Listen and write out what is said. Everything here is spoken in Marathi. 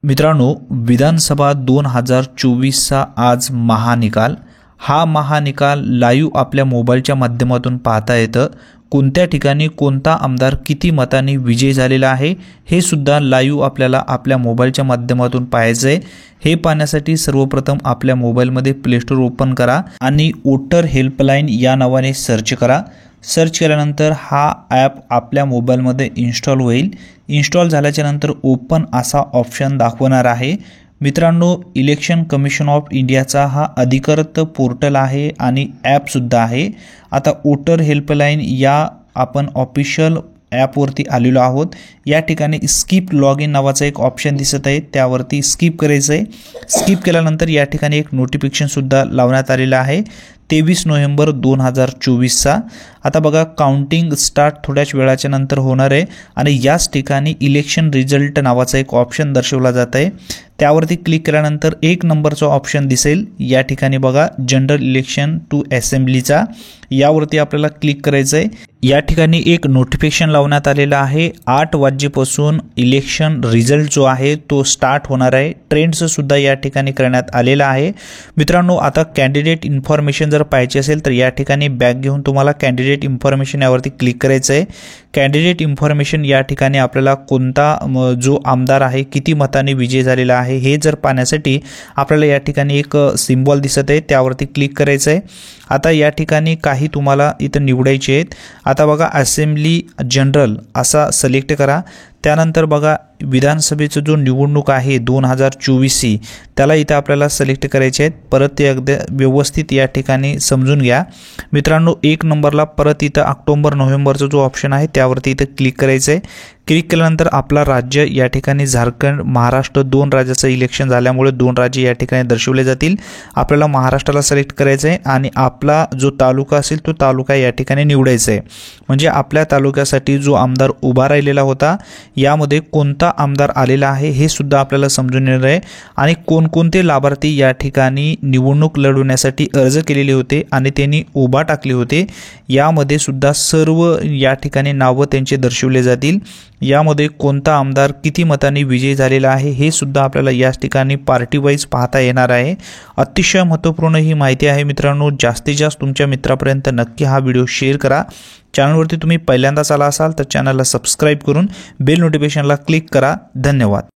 मित्रांनो, विधानसभा 2024चा आज महानिकाल। हा महानिकाल लाईव्ह आपल्या मोबाईलच्या माध्यमातून पाहता येतं। कोणत्या ठिकाणी कोणता आमदार किती मतांनी विजयी झालेला आहे हे सुद्धा लाईव्ह आपल्याला आपल्या मोबाईलच्या माध्यमातून पाहायचं आहे। हे पाहण्यासाठी सर्वप्रथम आपल्या मोबाईलमध्ये प्ले स्टोर ओपन करा आणि वोटर हेल्पलाइन या नावाने सर्च करा। सर्च केल्यानंतर हा ॲप आपल्या मोबाईलमध्ये इन्स्टॉल होईल। इन्स्टॉल झाल्याच्या नंतर ओपन असा ऑप्शन दाखवणार आहे। मित्रांनो, इलेक्शन कमिशन ऑफ इंडियाचा हा अधिकृत पोर्टल आहे आणि ॲप सुद्धा आहे। आता वोटर हेल्पलाइन या आपण ऑफिशियल ॲपवरती आलेलो आहोत। या ठिकाणी स्किप लॉग इन नावाचा एक ऑप्शन दिसत आहे, त्यावरती स्किप करायचं आहे। स्किप केल्यानंतर या ठिकाणी एक नोटिफिकेशन सुद्धा लावण्यात आलेला आहे 23 नोव्हेंबर 2024चा। आता बघा, काउंटिंग स्टार्ट थोड्याच वेळाच्या नंतर होणार आहे आणि याच ठिकाणी इलेक्शन रिझल्ट नावाचा एक ऑप्शन दर्शवला जात आहे। त्यावरती क्लिक केल्यानंतर 1 नंबरचा ऑप्शन दिसेल। या ठिकाणी बघा, जनरल इलेक्शन टू असेंब्लीचा, यावरती आपल्याला क्लिक करायचं आहे। या ठिकाणी एक नोटिफिकेशन लावण्यात आलेला आहे 8 वाजेपासून इलेक्शन रिझल्ट जो आहे तो स्टार्ट होणार आहे। ट्रेंड्स सुद्धा या ठिकाणी करण्यात आलेला आहे। मित्रांनो, आता कॅन्डिडेट इन्फॉर्मेशन जर पाहिजे असेल तर या ठिकाणी बॅक घेऊन तुम्हाला कॅन्डिडेट इन्फॉर्मेशन यावरती क्लिक करायचं आहे। कॅन्डिडेट इन्फॉर्मेशन या ठिकाणी आपल्याला कोणता जो आमदार आहे किती मतांनी विजय झालेला आहे हे जर पाहण्यासाठी आपल्याला या ठिकाणी एक सिम्बॉल दिसत आहे, त्यावरती क्लिक करायचं आहे। आता या ठिकाणी काही तुम्हाला इथं निवडायचे आहेत। आता बघा, असेंब्ली जनरल असा सिलेक्ट करा। त्यानंतर बघा, विधानसभेचं जो निवडणूक आहे 2024ची त्याला इथं आपल्याला सिलेक्ट करायचे आहेत। परत ते अगदी व्यवस्थित या ठिकाणी समजून घ्या। मित्रांनो, 1 नंबरला परत इथं ऑक्टोबर नोव्हेंबरचा जो ऑप्शन आहे त्यावरती इथं क्लिक करायचं आहे। क्लिक केल्यानंतर आपला राज्य या ठिकाणी झारखंड, महाराष्ट्र 2 राज्याचं इलेक्शन झाल्यामुळे 2 राज्य या ठिकाणी दर्शवले जातील। आपल्याला महाराष्ट्राला सिलेक्ट करायचं आहे आणि आपला जो तालुका असेल तो तालुका या ठिकाणी निवडायचा आहे। म्हणजे आपल्या तालुक्यासाठी जो आमदार उभा राहिलेला होता यामध्ये कोणता आमदार आलेला आहे हे सुद्धा आपल्याला समजून येणार आहे आणि कोणकोणते लाभार्थी या ठिकाणी निवडणूक लढवण्यासाठी अर्ज केलेले होते आणि त्यांनी उभा टाकले होते यामध्ये सुद्धा सर्व या ठिकाणी नावं त्यांचे दर्शवले जातील। यामध्ये कोणता आमदार किती मतांनी विजयी झालेला आहे हे सुद्धा आपल्याला याच ठिकाणी पार्टी वाईज पाहता येणार आहे। अतिशय महत्त्वपूर्ण ही माहिती आहे मित्रांनो। जास्तीत जास्त तुमच्या मित्रांपर्यंत नक्की हा व्हिडिओ शेअर करा। चॅनलवरती तुम्ही पहिल्यांदाच आला असाल तर चॅनलला सबस्क्राईब करून बेल नोटिफिकेशनला क्लिक करा। धन्यवाद।